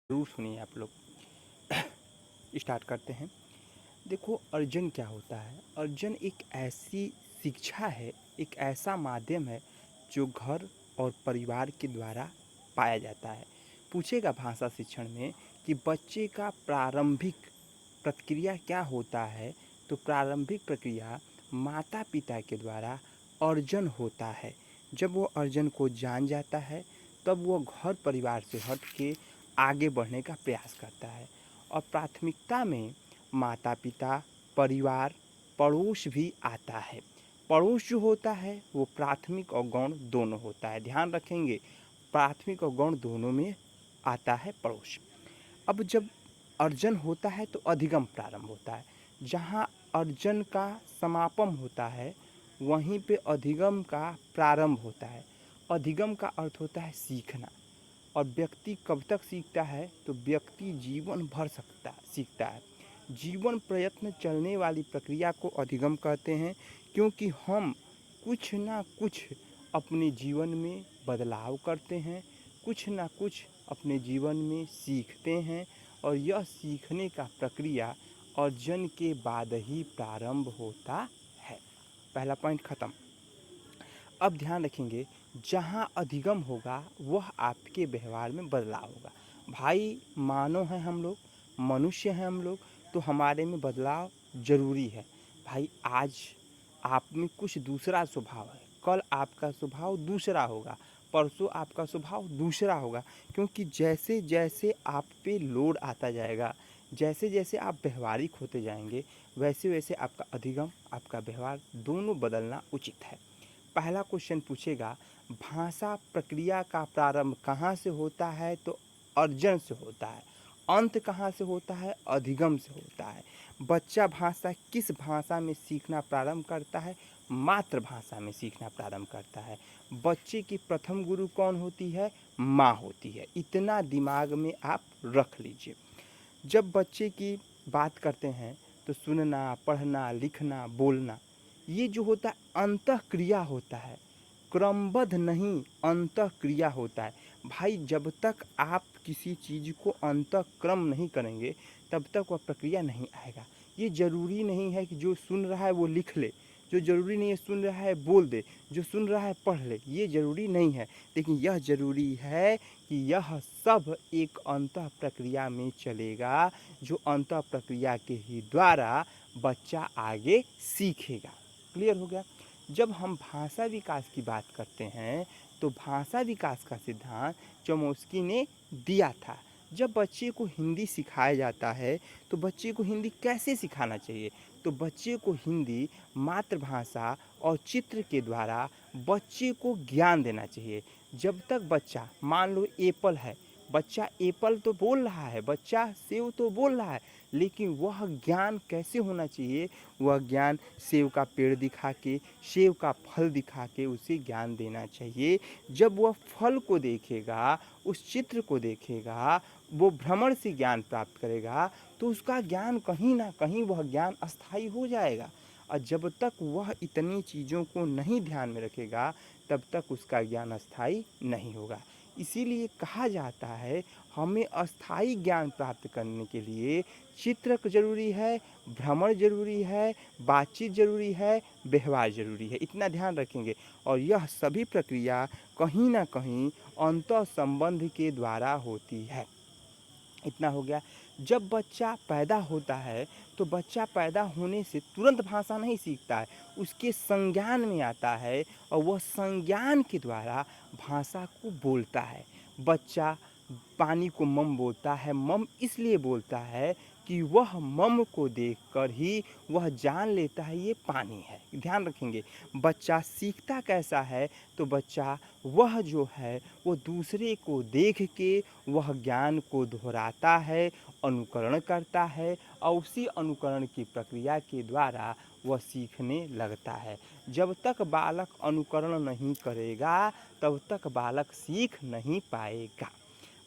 ज़रूर सुनिए आप लोग। स्टार्ट करते हैं। देखो, अर्जन क्या होता है? अर्जन एक ऐसी शिक्षा है, एक ऐसा माध्यम है जो घर और परिवार के द्वारा पाया जाता है। पूछेगा भाषा शिक्षण में कि बच्चे का प्रारंभिक प्रक्रिया क्या होता है, तो प्रारंभिक प्रक्रिया माता पिता के द्वारा अर्जन होता है। जब वो अर्जन को जान जाता है तब वो घर परिवार से हट के आगे बढ़ने का प्रयास करता है। और प्राथमिकता में माता पिता, परिवार, पड़ोस भी आता है। पड़ोस जो होता है वो प्राथमिक और गौण दोनों होता है। ध्यान रखेंगे, प्राथमिक और गौण दोनों में आता है पड़ोस। अब जब अर्जन होता है तो अधिगम प्रारंभ होता है। जहाँ अर्जन का समापन होता है वहीं पे अधिगम का प्रारंभ होता है। अधिगम का अर्थ होता है सीखना। और व्यक्ति कब तक सीखता है? तो व्यक्ति जीवन भर सीखता है। जीवन प्रयत्न चलने वाली प्रक्रिया को अधिगम कहते हैं, क्योंकि हम कुछ ना कुछ अपने जीवन में बदलाव करते हैं, कुछ ना कुछ अपने जीवन में सीखते हैं। और यह सीखने का प्रक्रिया अर्जन के बाद ही प्रारंभ होता है। पहला पॉइंट खत्म। अब ध्यान रखेंगे, जहाँ अधिगम होगा वह आपके व्यवहार में बदलाव होगा। भाई, मानव हैं हम लोग, मनुष्य हैं हम लोग, तो हमारे में बदलाव ज़रूरी है। भाई, आज आप में कुछ दूसरा स्वभाव है, कल आपका स्वभाव दूसरा होगा, परसों आपका स्वभाव दूसरा होगा। क्योंकि जैसे जैसे आप पे लोड आता जाएगा, जैसे जैसे आप व्यवहारिक होते जाएंगे, वैसे वैसे आपका अधिगम, आपका व्यवहार दोनों बदलना उचित है। पहला क्वेश्चन पूछेगा, भाषा प्रक्रिया का प्रारंभ कहाँ से होता है? तो अर्जन से होता है। अंत कहाँ से होता है? अधिगम से होता है। बच्चा भाषा किस भाषा में सीखना प्रारंभ करता है? मातृभाषा में सीखना प्रारंभ करता है। बच्चे की प्रथम गुरु कौन होती है? माँ होती है। इतना दिमाग में आप रख लीजिए। जब बच्चे की बात करते हैं तो सुनना, पढ़ना, लिखना, बोलना, ये जो होता है अंतः क्रिया होता है, क्रमबद्ध नहीं, अंतः क्रिया होता है। भाई, जब तक आप किसी चीज़ को अंतः क्रम नहीं करेंगे तब तक वह प्रक्रिया नहीं आएगा। ये ज़रूरी नहीं है कि जो सुन रहा है वो लिख ले, जो ज़रूरी नहीं है सुन रहा है बोल दे, जो सुन रहा है पढ़ ले, ये ज़रूरी नहीं है। लेकिन यह ज़रूरी है कि यह सब एक अंतः प्रक्रिया में चलेगा, जो अंतः प्रक्रिया के ही द्वारा बच्चा आगे सीखेगा। क्लियर हो गया? जब हम भाषा विकास की बात करते हैं तो भाषा विकास का सिद्धांत चोम्स्की ने दिया था। जब बच्चे को हिंदी सिखाया जाता है तो बच्चे को हिंदी कैसे सिखाना चाहिए? तो बच्चे को हिंदी मातृभाषा और चित्र के द्वारा बच्चे को ज्ञान देना चाहिए। जब तक बच्चा, मान लो एप्पल है, बच्चा एप्पल तो बोल रहा है, बच्चा सेव तो बोल रहा है, लेकिन वह ज्ञान कैसे होना चाहिए? वह ज्ञान सेव का पेड़ दिखा के, सेव का फल दिखा के उसे ज्ञान देना चाहिए। जब वह फल को देखेगा, उस चित्र को देखेगा, वो भ्रमण से ज्ञान प्राप्त करेगा, तो उसका ज्ञान कहीं ना कहीं वह ज्ञान अस्थायी हो जाएगा। और जब तक वह इतनी चीज़ों को नहीं ध्यान में रखेगा तब तक उसका ज्ञान अस्थायी नहीं होगा। इसीलिए कहा जाता है, हमें अस्थायी ज्ञान प्राप्त करने के लिए चित्रक ज़रूरी है, भ्रमण ज़रूरी है, बातचीत ज़रूरी है, व्यवहार ज़रूरी है। इतना ध्यान रखेंगे। और यह सभी प्रक्रिया कहीं ना कहीं अंतः संबंध के द्वारा होती है। इतना हो गया। जब बच्चा पैदा होता है तो बच्चा पैदा होने से तुरंत भाषा नहीं सीखता है, उसके संज्ञान में आता है और वह संज्ञान के द्वारा भाषा को बोलता है। बच्चा पानी को मम बोलता है। मम इसलिए बोलता है कि वह मम को देखकर ही वह जान लेता है ये पानी है। ध्यान रखेंगे, बच्चा सीखता कैसा है? तो बच्चा वह जो है वो दूसरे को देख के वह ज्ञान को दोहराता है, अनुकरण करता है, और उसी अनुकरण की प्रक्रिया के द्वारा वह सीखने लगता है। जब तक बालक अनुकरण नहीं करेगा तब तक बालक सीख नहीं पाएगा।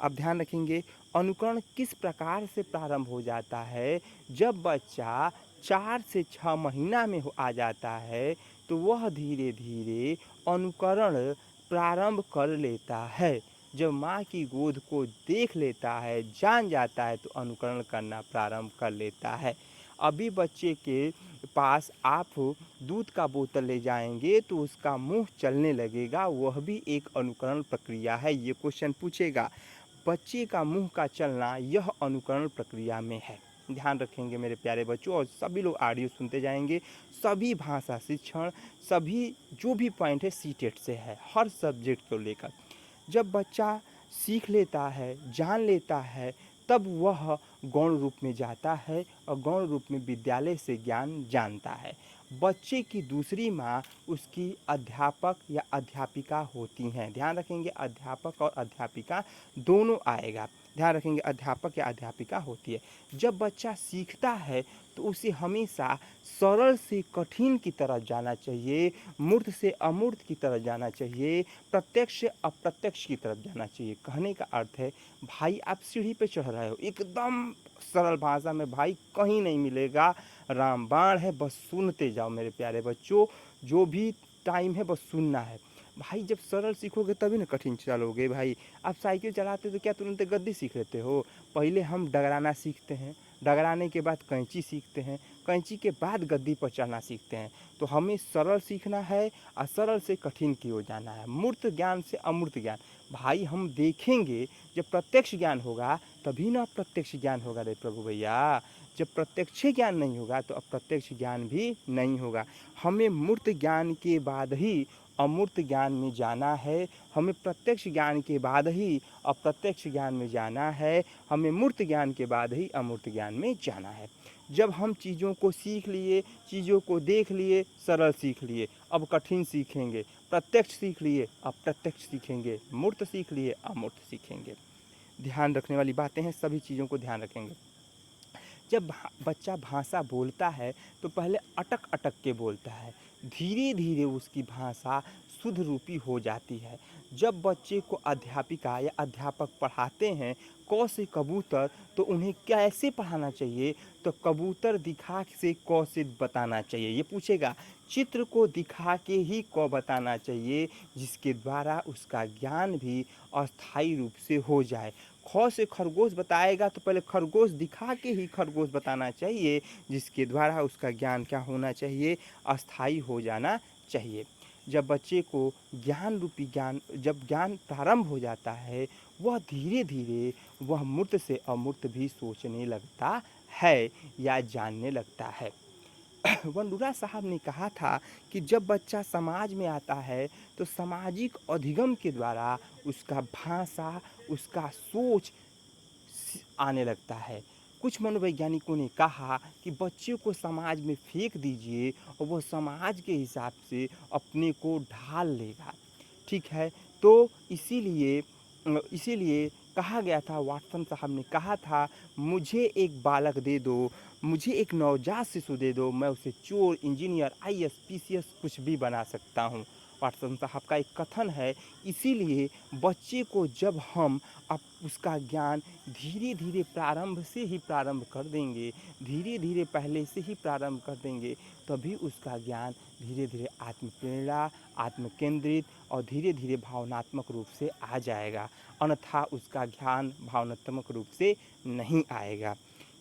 अब ध्यान रखेंगे, अनुकरण किस प्रकार से प्रारंभ हो जाता है? जब बच्चा 4 से 6 महीना में आ जाता है तो वह धीरे धीरे अनुकरण प्रारंभ कर लेता है। जब माँ की गोद को देख लेता है, जान जाता है तो अनुकरण करना प्रारंभ कर लेता है। अभी बच्चे के पास आप दूध का बोतल ले जाएँगे तो उसका मुँह चलने लगेगा, वह भी एक अनुकरण प्रक्रिया है। ये क्वेश्चन पूछेगा, बच्चे का मुँह का चलना यह अनुकरण प्रक्रिया में है। ध्यान रखेंगे मेरे प्यारे बच्चों, और सभी लोग ऑडियो सुनते जाएँगे। सभी भाषा शिक्षण, सभी जो भी पॉइंट है सीटेट से है, हर सब्जेक्ट को लेकर। जब बच्चा सीख लेता है, जान लेता है, तब वह गौण रूप में जाता है और गौण रूप में विद्यालय से ज्ञान जानता है। बच्चे की दूसरी माँ उसकी अध्यापक या अध्यापिका होती हैं। ध्यान रखेंगे, अध्यापक और अध्यापिका दोनों आएगा। ध्यान रखेंगे, अध्यापक या अध्यापिका होती है। जब बच्चा सीखता है तो उसे हमेशा सरल से कठिन की तरफ जाना चाहिए, मूर्त से अमूर्त की तरफ जाना चाहिए, प्रत्यक्ष से अप्रत्यक्ष की तरफ जाना चाहिए। कहने का अर्थ है, भाई आप सीढ़ी पे चढ़ रहे हो, एकदम सरल भाषा में भाई कहीं नहीं मिलेगा, रामबाण है, बस सुनते जाओ मेरे प्यारे बच्चों, जो भी टाइम है बस सुनना है। भाई जब सरल सीखोगे तभी ना कठिन चलोगे भाई। आप साइकिल चलाते तो क्या तुरंत गद्दी सीख लेते हो? पहले हम डगराना सीखते हैं, डगराने के बाद कैंची सीखते हैं, कैंची के बाद गद्दी पर चढ़ना सीखते हैं। तो हमें सरल सीखना है और सरल से कठिन की ओर जाना है, मूर्त ज्ञान से अमूर्त ज्ञान। भाई हम देखेंगे, जब प्रत्यक्ष ज्ञान होगा तभी ना अप्रत्यक्ष ज्ञान होगा रे प्रभु भैया। जब प्रत्यक्ष ज्ञान नहीं होगा तो अप्रत्यक्ष ज्ञान भी नहीं होगा। हमें मूर्त ज्ञान के बाद ही अमूर्त ज्ञान में जाना है, हमें प्रत्यक्ष ज्ञान के बाद ही अप्रत्यक्ष ज्ञान में जाना है, हमें मूर्त ज्ञान के बाद ही अमूर्त ज्ञान में जाना है। जब हम चीज़ों को सीख लिए, चीज़ों को देख लिए, सरल सीख लिए, अब कठिन सीखेंगे, प्रत्यक्ष सीख लिए, अप्रत्यक्ष सीखेंगे, मूर्त सीख लिए, अमूर्त सीखेंगे। ध्यान रखने वाली बातें हैं, सभी चीज़ों को ध्यान रखेंगे। जब बच्चा भाषा बोलता है तो पहले अटक अटक के बोलता है, धीरे धीरे उसकी भाषा शुद्ध रूपी हो जाती है। जब बच्चे को अध्यापिका या अध्यापक पढ़ाते हैं क से कबूतर, तो उन्हें कैसे पढ़ाना चाहिए? तो कबूतर दिखा से क से बताना चाहिए। ये पूछेगा, चित्र को दिखा के ही क बताना चाहिए, जिसके द्वारा उसका ज्ञान भी अस्थायी रूप से हो जाए। ख से खरगोश बताएगा तो पहले खरगोश दिखा के ही खरगोश बताना चाहिए, जिसके द्वारा उसका ज्ञान क्या होना चाहिए? अस्थायी हो जाना चाहिए। जब बच्चे को ज्ञान रूपी ज्ञान जब ज्ञान प्रारंभ हो जाता है, वह धीरे धीरे वह मूर्त से अमूर्त भी सोचने लगता है या जानने लगता है। वनडूरा साहब ने कहा था कि जब बच्चा समाज में आता है तो सामाजिक अधिगम के द्वारा उसका भाषा, उसका सोच आने लगता है। कुछ मनोवैज्ञानिकों ने कहा कि बच्चे को समाज में फेंक दीजिए और वह समाज के हिसाब से अपने को ढाल लेगा। ठीक है, तो इसीलिए कहा गया था, वाटसन साहब ने कहा था, मुझे एक बालक दे दो, मुझे एक नवजात शिशु दे दो, मैं उसे चोर, इंजीनियर, आईएएस, पीसीएस कुछ भी बना सकता हूँ। वाटसन साहब का एक कथन है। इसीलिए बच्चे को जब हम अब उसका ज्ञान धीरे धीरे प्रारंभ से ही प्रारंभ कर देंगे, धीरे धीरे पहले से ही प्रारंभ कर देंगे, तभी उसका ज्ञान धीरे धीरे आत्मप्रेरणा, आत्मकेंद्रित और धीरे धीरे भावनात्मक रूप से आ जाएगा। अन्यथा उसका ज्ञान भावनात्मक रूप से नहीं आएगा।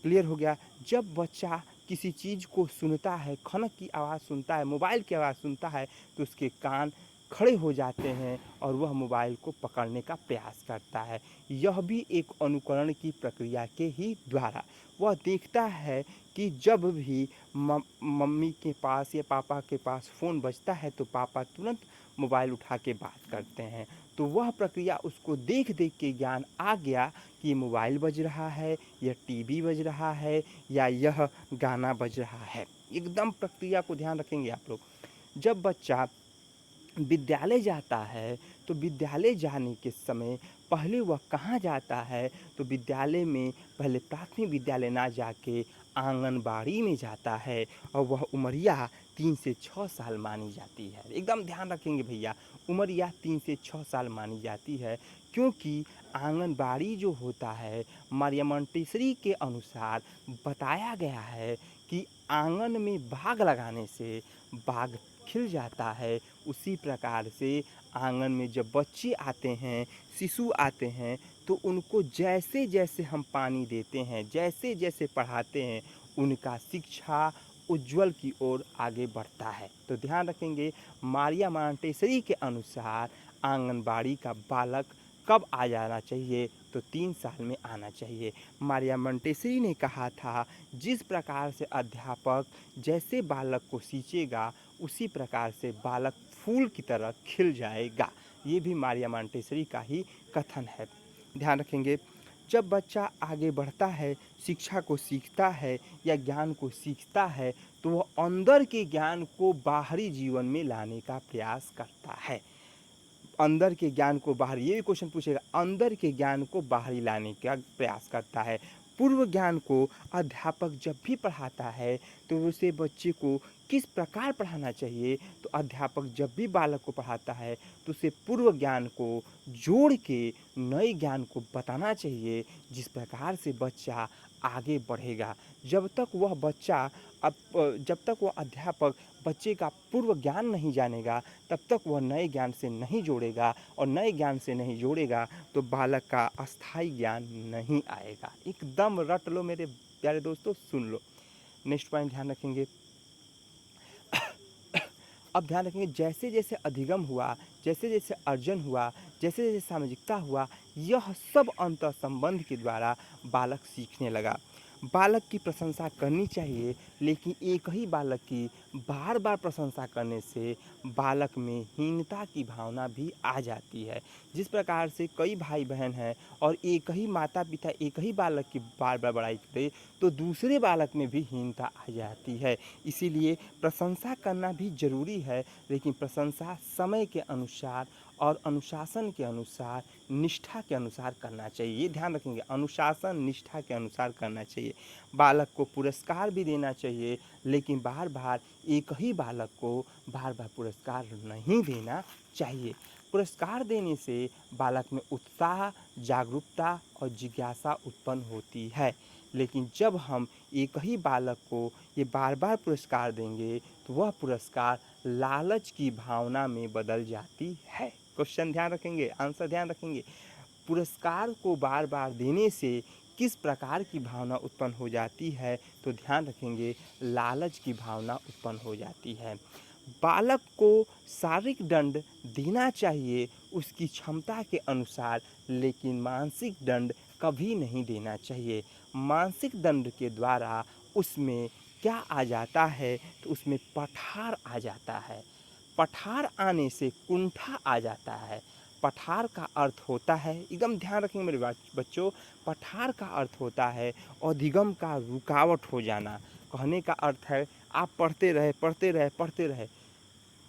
क्लियर हो गया? जब बच्चा किसी चीज़ को सुनता है, खनक की आवाज़ सुनता है, मोबाइल की आवाज़ सुनता है, तो उसके कान खड़े हो जाते हैं और वह मोबाइल को पकड़ने का प्रयास करता है। यह भी एक अनुकरण की प्रक्रिया के ही द्वारा। वह देखता है कि जब भी मम्मी के पास या पापा के पास फ़ोन बजता है तो पापा तुरंत मोबाइल उठा के बात करते हैं। तो वह प्रक्रिया उसको देख देख के ज्ञान आ गया कि मोबाइल बज रहा है, या टीवी बज रहा है, या यह गाना बज रहा है। एकदम प्रक्रिया को ध्यान रखेंगे आप लोग। जब बच्चा विद्यालय जाता है तो विद्यालय जाने के समय पहले वह कहाँ जाता है? तो विद्यालय में पहले प्राथमिक विद्यालय ना जाके आंगनबाड़ी में जाता है, और वह उमरिया 3 से 6 साल मानी जाती है। एकदम ध्यान रखेंगे भैया, उमरिया 3 से 6 साल मानी जाती है, क्योंकि आंगनबाड़ी जो होता है, मरियम मोंटेसरी के अनुसार बताया गया है कि आंगन में बाग लगाने से बाग खिल जाता है। उसी प्रकार से आंगन में जब बच्चे आते हैं, शिशु आते हैं, तो उनको जैसे जैसे हम पानी देते हैं, जैसे जैसे पढ़ाते हैं, उनका शिक्षा उज्ज्वल की ओर आगे बढ़ता है। तो ध्यान रखेंगे, मारिया मोंटेसरी के अनुसार आंगनबाड़ी का बालक कब आ जाना चाहिए, तो 3 साल में आना चाहिए। मारिया मोंटेसरी ने कहा था, जिस प्रकार से अध्यापक जैसे बालक को सींचेगा, उसी प्रकार से बालक फूल की तरह खिल जाएगा। ये भी मारिया मोंटेसरी का ही कथन है। ध्यान रखेंगे, जब बच्चा आगे बढ़ता है, शिक्षा को सीखता है या ज्ञान को सीखता है, तो वह अंदर के ज्ञान को बाहरी जीवन में लाने का प्रयास करता है। अंदर के ज्ञान को बाहर, ये भी क्वेश्चन पूछेगा, अंदर के ज्ञान को बाहरी लाने का प्रयास करता है। पूर्व ज्ञान को अध्यापक जब भी पढ़ाता है, तो उसे बच्चे को किस प्रकार पढ़ाना चाहिए, तो अध्यापक जब भी बालक को पढ़ाता है, तो उसे पूर्व ज्ञान को जोड़ के नए ज्ञान को बताना चाहिए, जिस प्रकार से बच्चा आगे बढ़ेगा। जब तक वह बच्चा जब तक वह अध्यापक बच्चे का पूर्व ज्ञान नहीं जानेगा, तब तक वह नए ज्ञान से नहीं जोड़ेगा, और नए ज्ञान से नहीं जोड़ेगा तो बालक का अस्थाई ज्ञान नहीं आएगा। एकदम रट लो मेरे प्यारे दोस्तों, सुन लो। नेक्स्ट पॉइंट ध्यान रखेंगे। अब ध्यान रखेंगे, जैसे जैसे अधिगम हुआ, जैसे जैसे अर्जन हुआ, जैसे जैसे सामाजिकता हुआ, यह सब अंतः संबंध के द्वारा बालक सीखने लगा। बालक की प्रशंसा करनी चाहिए, लेकिन एक ही बालक की बार बार प्रशंसा करने से बालक में हीनता की भावना भी आ जाती है। जिस प्रकार से कई भाई बहन हैं और एक ही माता पिता एक ही बालक की बार बार बड़ाई करे, तो दूसरे बालक में भी हीनता आ जाती है। इसीलिए प्रशंसा करना भी ज़रूरी है, लेकिन प्रशंसा समय के अनुसार और अनुशासन के अनुसार, निष्ठा के अनुसार करना चाहिए। ये ध्यान रखेंगे, अनुशासन निष्ठा के अनुसार करना चाहिए। बालक को पुरस्कार भी देना चाहिए, लेकिन बार बार एक ही बालक को बार बार पुरस्कार नहीं देना चाहिए। पुरस्कार देने से बालक में उत्साह, जागरूकता और जिज्ञासा उत्पन्न होती है, लेकिन जब हम एक ही बालक को ये बार बार पुरस्कार देंगे, तो वह पुरस्कार लालच की भावना में बदल जाती है। क्वेश्चन ध्यान रखेंगे, आंसर ध्यान रखेंगे। पुरस्कार को बार बार देने से किस प्रकार की भावना उत्पन्न हो जाती है, तो ध्यान रखेंगे, लालच की भावना उत्पन्न हो जाती है। बालक को शारीरिक दंड देना चाहिए उसकी क्षमता के अनुसार, लेकिन मानसिक दंड कभी नहीं देना चाहिए। मानसिक दंड के द्वारा उसमें क्या आ जाता है, तो उसमें पठार आ जाता है। पठार आने से कुंठा आ जाता है। पठार का अर्थ होता है, एकदम ध्यान रखेंगे मेरे बच्चों, पठार का अर्थ होता है अधिगम का रुकावट हो जाना। कहने का अर्थ है, आप पढ़ते रहे पढ़ते रहे पढ़ते रहे,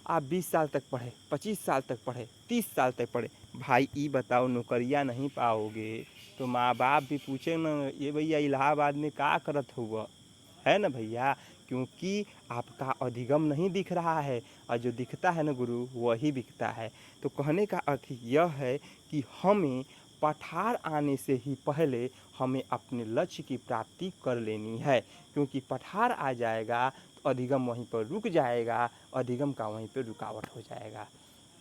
आप 20 साल तक पढ़े, 25 साल तक पढ़े, 30 साल तक पढ़े, भाई ये बताओ नौकरिया नहीं पाओगे, तो माँ बाप भी पूछे न, ये भैया इलाहाबाद में क्या करत हुआ, है ना भैया, क्योंकि आपका अधिगम नहीं दिख रहा है, और जो दिखता है ना गुरु, वही बिकता है। तो कहने का अर्थ यह है कि हमें पठार आने से ही पहले हमें अपने लक्ष्य की प्राप्ति कर लेनी है, क्योंकि पठार आ जाएगा तो अधिगम वहीं पर रुक जाएगा, अधिगम का वहीं पर रुकावट हो जाएगा।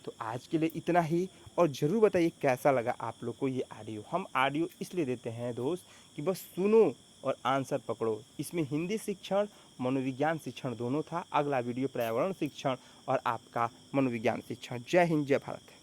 तो आज के लिए इतना ही, और ज़रूर बताइए कैसा लगा आप लोग को ये ऑडियो। हम ऑडियो इसलिए देते हैं दोस्त कि बस सुनो और आंसर पकड़ो। इसमें हिंदी शिक्षण, मनोविज्ञान शिक्षण दोनों था। अगला वीडियो पर्यावरण शिक्षण और आपका मनोविज्ञान शिक्षण। जय हिंद, जय भारत।